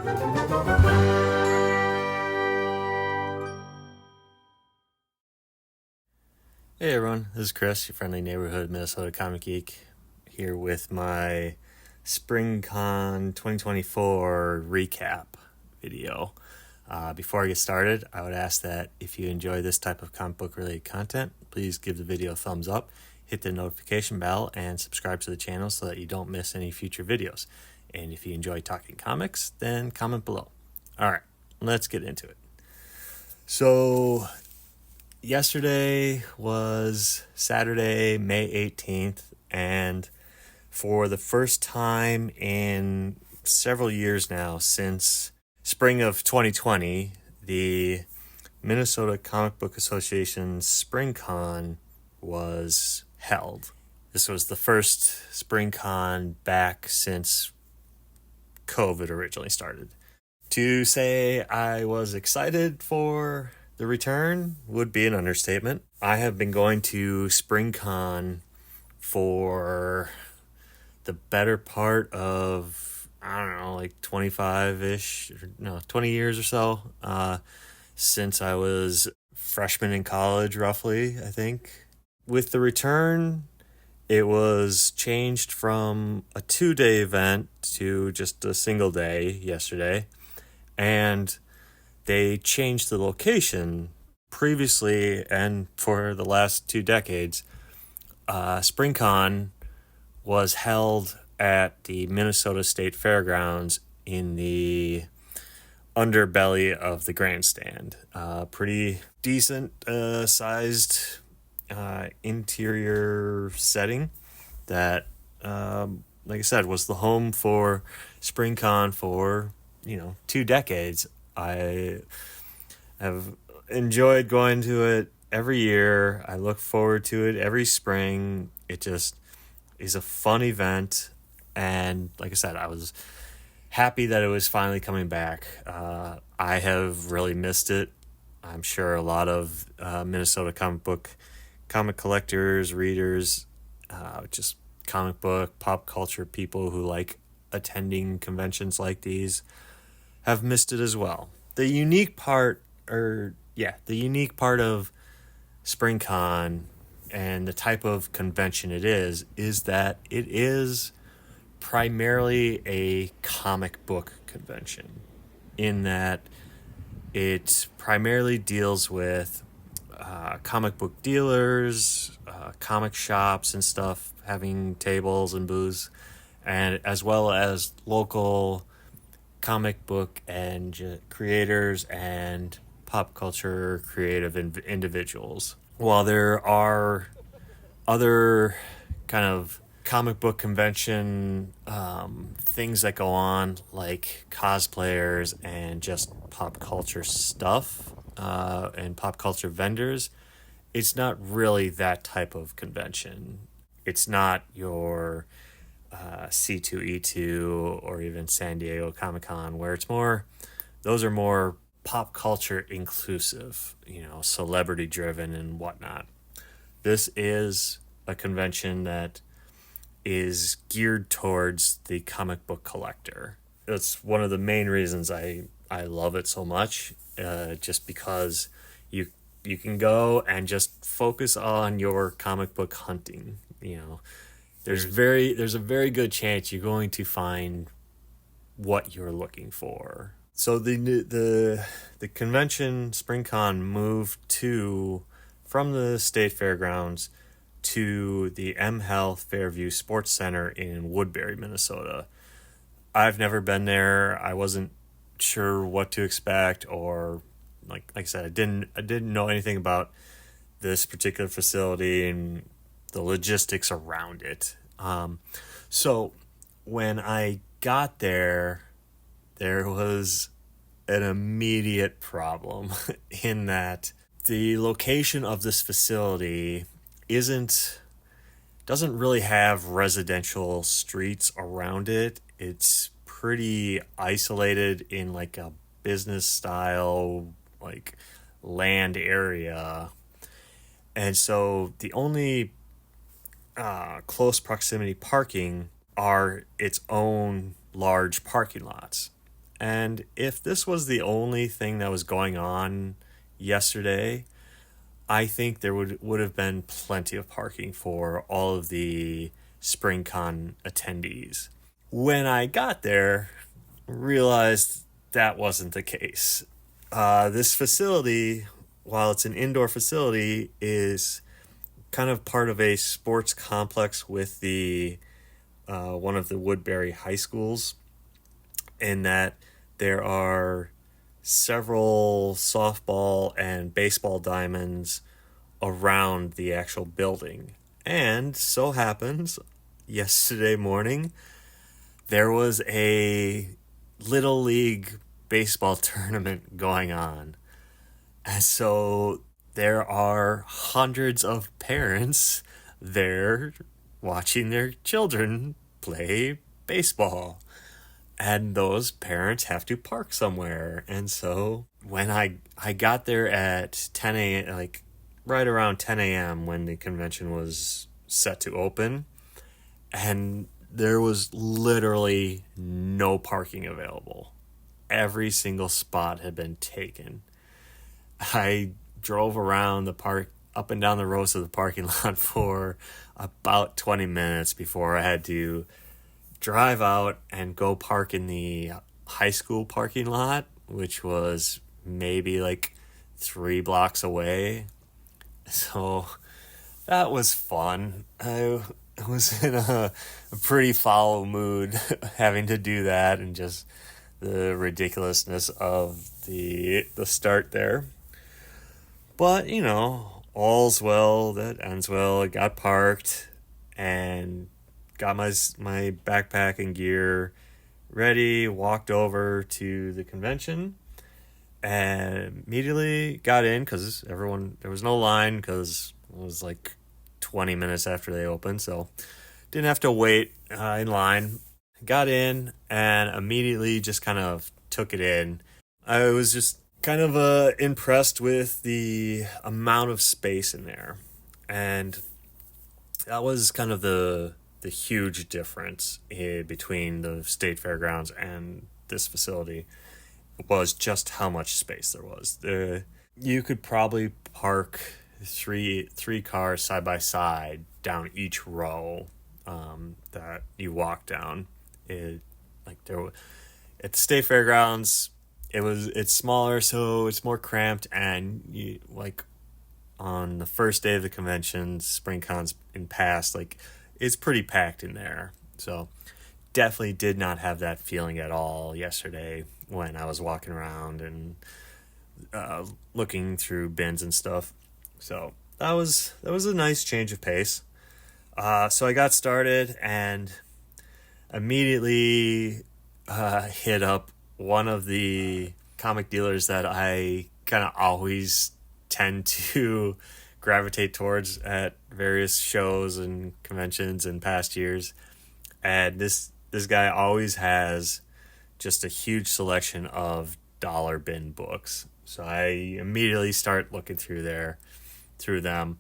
Hey everyone, this is Chris, your friendly neighborhood Minnesota comic geek, here with my Springcon 2024 recap video. Before I get started, I would ask that if you enjoy this type of comic book related content, please give the video a thumbs up, hit the notification bell, and subscribe to the channel so that you don't miss any future videos. And if you enjoy talking comics, then comment below. Alright, let's get into it. So, yesterday was Saturday, May 18th, and for the first time in several years now, since spring of 2020, the Minnesota Comic Book Association's Springcon was held. This was the first Springcon back since COVID originally started. To say I was excited for the return would be an understatement. I have been going to Springcon for the better part of, 20 years or so, since I was freshman in college, roughly, I think. With the return, it was changed from a 2-day event to just a single day yesterday, and they changed the location. Previously, and for the last 2 decades, Springcon was held at the Minnesota State Fairgrounds in the underbelly of the grandstand. Pretty decent sized interior setting that, like I said, was the home for Springcon for 2 decades. I have enjoyed going to it every year. I look forward to it every spring. It just is a fun event. And like I said, I was happy that it was finally coming back. I have really missed it. I'm sure a lot of Minnesota comic collectors, readers, just comic book, pop culture people who like attending conventions like these have missed it as well. The unique part of Springcon and the type of convention it is that it is primarily a comic book convention, in that it primarily deals with comic book dealers, comic shops and stuff, having tables and booths, and as well as local comic book and creators and pop culture creative individuals. While there are other kind of comic book convention things that go on, like cosplayers and just pop culture stuff and pop culture vendors, it's not really that type of convention. It's not your C2E2 or even San Diego Comic-Con, where those are more pop culture inclusive, celebrity driven and whatnot. This is a convention that is geared towards the comic book collector. It's one of the main reasons I love it so much, just because you can go and just focus on your comic book hunting. There's a very good chance you're going to find what you're looking for. So the convention, Springcon, moved from the State Fairgrounds to the M Health Fairview Sports Center in Woodbury, Minnesota. I've never been there. I wasn't sure what to expect, or like I said, I didn't know anything about this particular facility and the logistics around it. So when I got there was an immediate problem in that the location of this facility doesn't really have residential streets around it. It's pretty isolated in like a business style like land area. And so the only close proximity parking are its own large parking lots. And if this was the only thing that was going on yesterday, I think there would have been plenty of parking for all of the Springcon attendees. When I got there, realized that wasn't the case. This facility, while it's an indoor facility, is kind of part of a sports complex with the one of the Woodbury high schools, in that there are several softball and baseball diamonds around the actual building. And so happens, yesterday morning, there was a Little League baseball tournament going on. And so there are hundreds of parents there watching their children play baseball. And those parents have to park somewhere. And so when I got there at 10 a.m., like right around 10 a.m. when the convention was set to open, and there was literally no parking available. Every single spot had been taken. I drove around the park, up and down the rows of the parking lot for about 20 minutes before I had to drive out and go park in the high school parking lot, which was maybe like 3 blocks away. So that was fun. I was in a pretty foul mood having to do that, and just the ridiculousness of the start there. But, all's well that ends well. I got parked and got my backpack and gear ready, walked over to the convention, and immediately got in because there was no line because it was like 20 minutes after they opened, so didn't have to wait in line. Got in and immediately just kind of took it in. I was just kind of impressed with the amount of space in there, and that was kind of the huge difference between the state fairgrounds and this facility, was just how much space there was. You could probably park three cars side by side down each row that you walk down. At the state fairgrounds, it's smaller, so it's more cramped, and on the first day of the convention, Springcon's in past, it's pretty packed in there. So definitely did not have that feeling at all yesterday when I was walking around and looking through bins and stuff. So that was a nice change of pace. So I got started and immediately hit up one of the comic dealers that I kind of always tend to gravitate towards at various shows and conventions in past years. And this guy always has just a huge selection of dollar bin books. So I immediately start looking through them.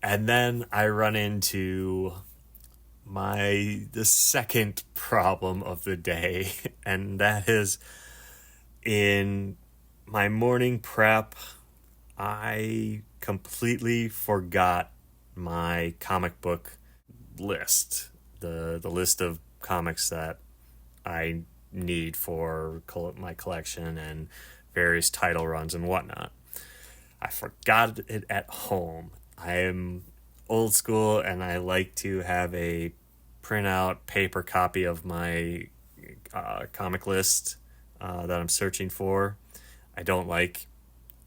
And then I run into the second problem of the day, and that is, in my morning prep, I completely forgot my comic book list, the list of comics that I need for my collection and various title runs and whatnot. I forgot it at home. I am old school, and I like to have a printout paper copy of my comic list that I'm searching for. I don't like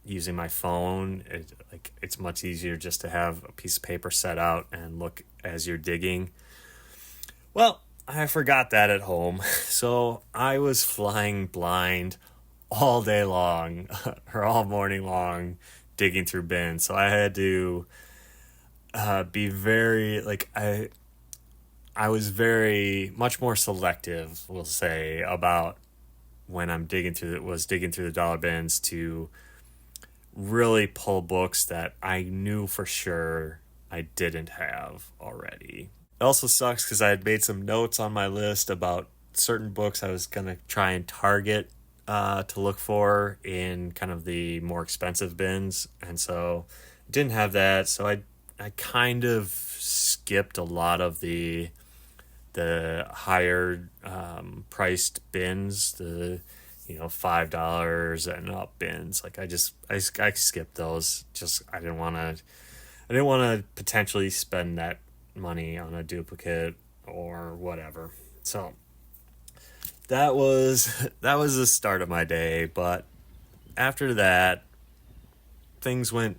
using my phone. It's much easier just to have a piece of paper set out and look as you're digging. Well, I forgot that at home, so I was flying blind all day long, or all morning long, digging through bins. So I had to be very, I was very much more selective, we'll say, about when I'm digging through the dollar bins, to really pull books that I knew for sure I didn't have already. It also sucks because I had made some notes on my list about certain books I was gonna try and target to look for in kind of the more expensive bins, and so didn't have that. So I kind of skipped a lot of the higher priced bins, the $5 and up bins. Like I skipped those. Just I didn't want to potentially spend that money on a duplicate or whatever. So that was the start of my day. But after that, things went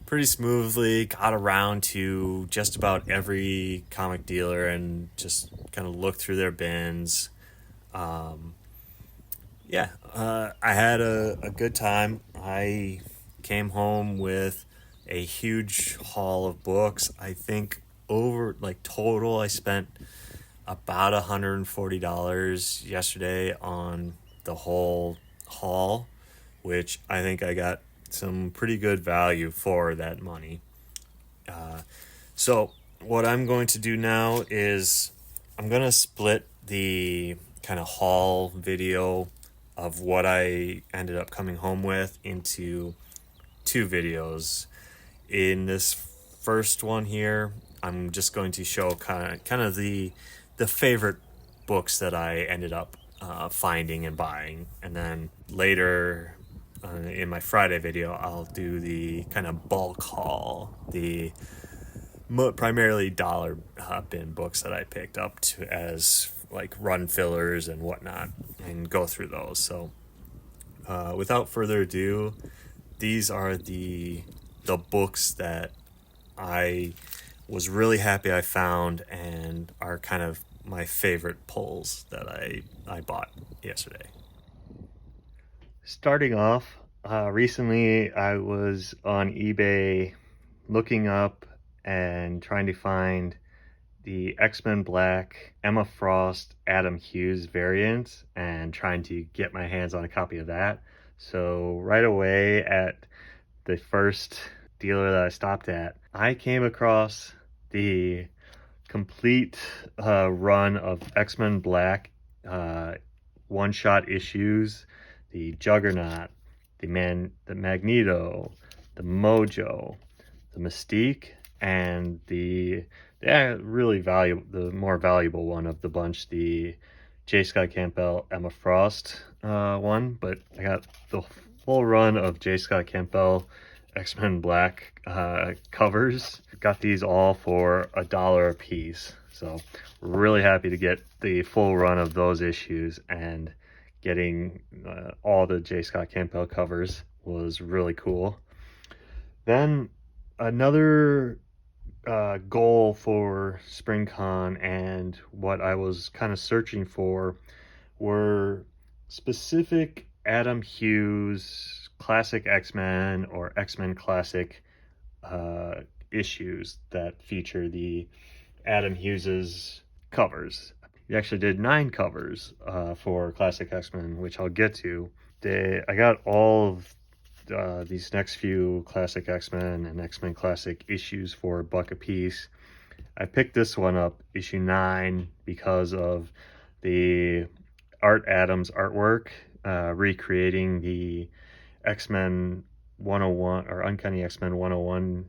pretty smoothly. Got around to just about every comic dealer and just kind of looked through their bins. Um, I had a good time. I came home with a huge haul of books. I think over like total, I spent about $140 yesterday on the whole haul, which I think I got some pretty good value for that money. So, what I'm going to do now is I'm going to split the kind of haul video of what I ended up coming home with into two videos. In this first one here, I'm just going to show kind of the favorite books that I ended up finding and buying, and then later in my Friday video, I'll do the kind of bulk haul, the primarily dollar bin books that I picked up to as like run fillers and whatnot, and go through those. So without further ado, these are the books that I was really happy I found and are kind of my favorite pulls that I bought yesterday. Starting off, recently I was on eBay looking up and trying to find the X-Men Black Emma Frost Adam Hughes variant and trying to get my hands on a copy of that. So right away at the first dealer that I stopped at, I came across the complete run of X-Men Black one-shot issues, the Juggernaut, the Magneto, the Mojo, the Mystique, and the really valuable, the more valuable one of the bunch, the J. Scott Campbell Emma Frost one. But I got the full run of J. Scott Campbell X-Men Black covers. Got these all for $1 a piece. So really happy to get the full run of those issues, and getting all the J. Scott Campbell covers was really cool. Then another goal for Springcon and what I was kind of searching for were specific Adam Hughes Classic X-Men or X-Men Classic issues that feature the Adam Hughes's covers. He actually did 9 covers for Classic X-Men, which I'll get to. I got all of these next few Classic X-Men and X-Men Classic issues for $1 a piece. I picked this one up, issue 9, because of the Art Adams artwork, recreating the X-Men 101 or Uncanny X-Men 101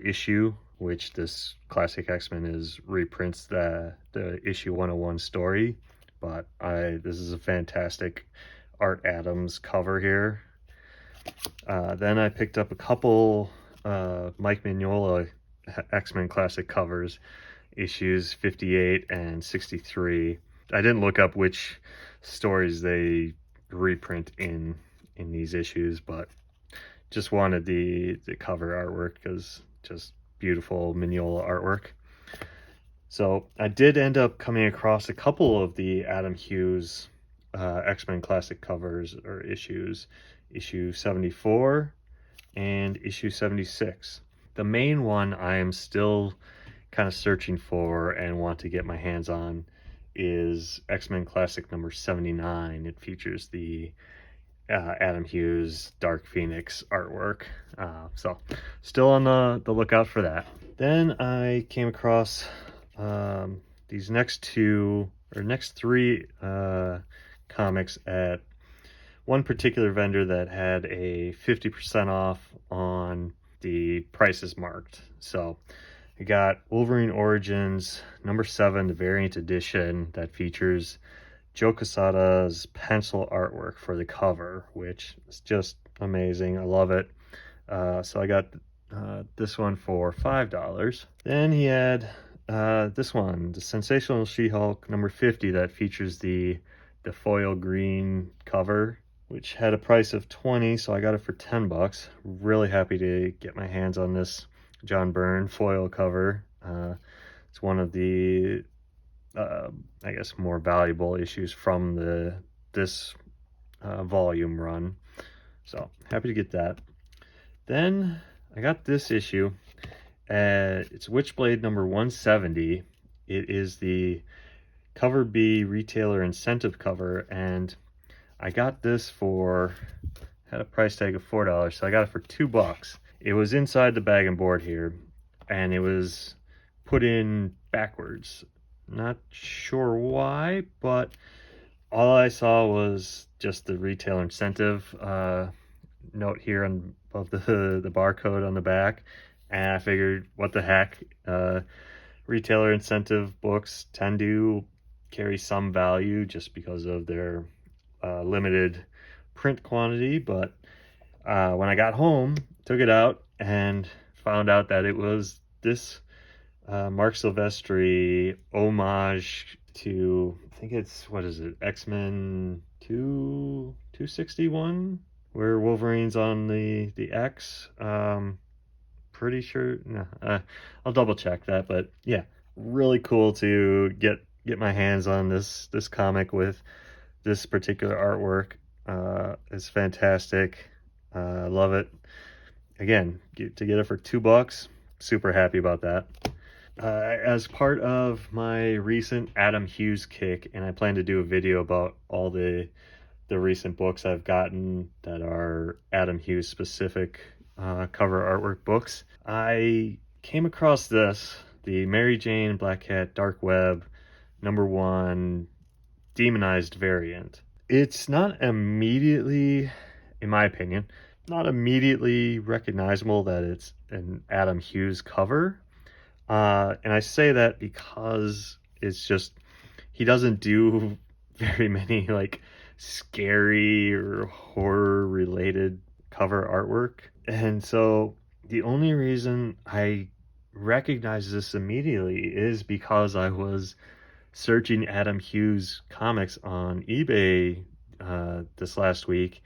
issue, which this Classic X-Men is reprints the issue 101 story. But this is a fantastic Art Adams cover here. Then I picked up a couple Mike Mignola X-Men Classic covers, issues 58 and 63. I didn't look up which stories they reprint in these issues, but just wanted the cover artwork because just beautiful Mignola artwork. So I did end up coming across a couple of the Adam Hughes X-Men Classic covers or issues, issue 74 and issue 76. The main one I am still kind of searching for and want to get my hands on is X-Men Classic number 79. It features the Adam Hughes Dark Phoenix artwork. So still on the lookout for that. Then I came across these next two or next three comics at one particular vendor that had a 50% off on the prices marked. So I got Wolverine Origins number 7, the variant edition that features Joe Quesada's pencil artwork for the cover, which is just amazing. I love it. So I got this one for $5. Then he had this one, the Sensational She-Hulk number 50, that features the foil green cover, which had a price of 20, so I got it for $10. Really happy to get my hands on this John Byrne foil cover. It's one of the I guess more valuable issues from this volume run, so happy to get that. Then I got this issue. It's Witchblade number 170. It is the Cover B retailer incentive cover, and I got this for, had a price tag of $4, so I got it for $2. It was inside the bag and board here, and it was put in backwards. Not sure why, but all I saw was just the retailer incentive note here on above the barcode on the back, and I figured, what the heck, retailer incentive books tend to carry some value just because of their limited print quantity. But when I got home, took it out and found out that it was this Mark Silvestri homage to, I think it's, what is it, X-Men 261, where Wolverine's on the X. Pretty sure, no, I'll double check that, but yeah, really cool to get my hands on this comic with this particular artwork. It's fantastic. I love it. Again, to get it for $2, super happy about that. As part of my recent Adam Hughes kick, and I plan to do a video about all the recent books I've gotten that are Adam Hughes specific cover artwork books, I came across this, the Mary Jane Black Cat Dark Web number 1 demonized variant. It's not immediately, in my opinion, not immediately recognizable that it's an Adam Hughes cover. And I say that because it's just, he doesn't do very many like scary or horror related cover artwork. And so the only reason I recognize this immediately is because I was searching Adam Hughes comics on eBay this last week,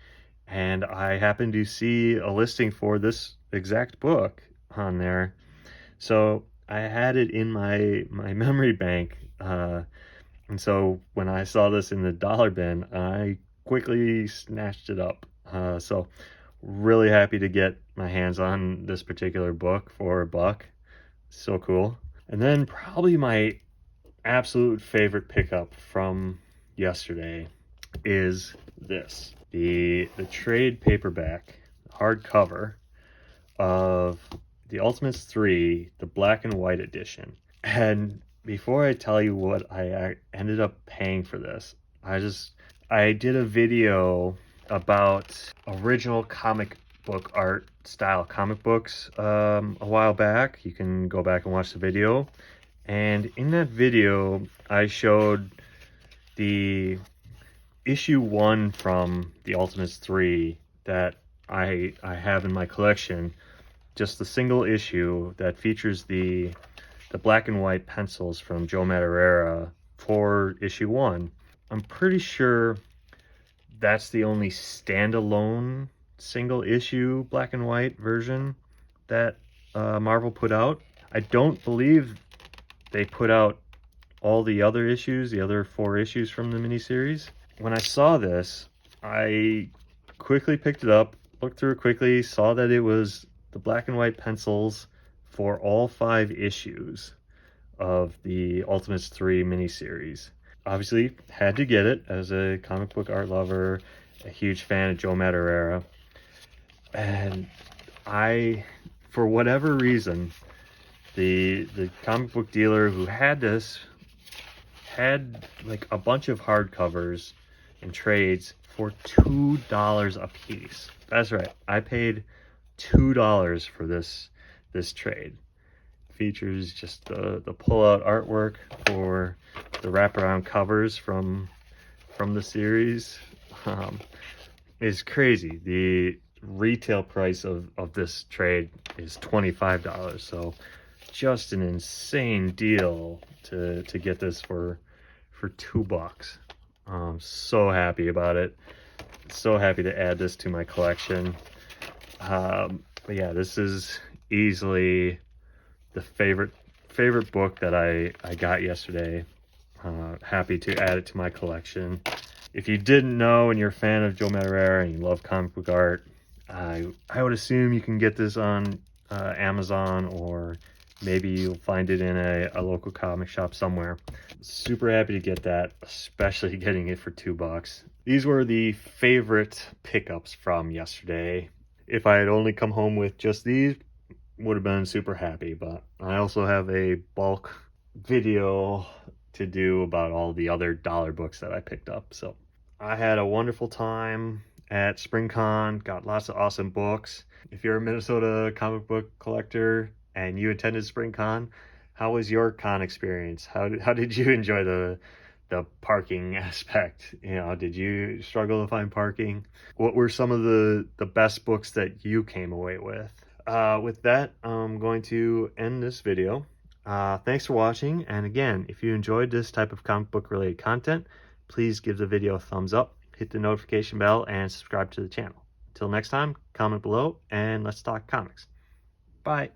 and I happened to see a listing for this exact book on there. So I had it in my memory bank, and so when I saw this in the dollar bin, I quickly snatched it up. So really happy to get my hands on this particular book for $1. So cool. And then probably my absolute favorite pickup from yesterday is this, the trade paperback hardcover of the Ultimates 3, the black and white edition. And before I tell you what I ended up paying for this, I did a video about original comic book art style comic books a while back. You can go back and watch the video. And in that video, I showed the issue 1 from the Ultimates 3 that I have in my collection, just the single issue that features the black and white pencils from Joe Madureira for issue 1. I'm pretty sure that's the only standalone single issue black and white version that Marvel put out. I don't believe they put out all the other issues, the other 4 issues from the miniseries. When I saw this, I quickly picked it up, looked through it quickly, saw that it was the black and white pencils for all 5 issues of the Ultimates 3 miniseries. Obviously, had to get it as a comic book art lover, a huge fan of Joe Madureira. And I, for whatever reason, the comic book dealer who had this had like a bunch of hardcovers and trades for $2 a piece. That's right, I paid $2 for this trade. Features just the pull-out artwork for the wraparound covers from the series. Is crazy. The retail price of this trade is $25, so just an insane deal to get this for $2. So happy about it. So happy to add this to my collection. But yeah, this is easily the favorite book that I got yesterday. Happy to add it to my collection. If you didn't know and you're a fan of Joe Madureira and you love comic book art, I would assume you can get this on Amazon, or maybe you'll find it in a local comic shop somewhere. Super happy to get that, especially getting it for $2. These were the favorite pickups from yesterday. If I had only come home with just these, would have been super happy, but I also have a bulk video to do about all the other dollar books that I picked up. So I had a wonderful time at Springcon, got lots of awesome books. If you're a Minnesota comic book collector and you attended Springcon, how was your con experience? How did you enjoy the parking aspect? You know, did you struggle to find parking? What were some of the best books that you came away with? With that, I'm going to end this video. Thanks for watching, and again, if you enjoyed this type of comic book related content, please give the video a thumbs up, hit the notification bell, and subscribe to the channel. Until next time, comment below and let's talk comics. Bye.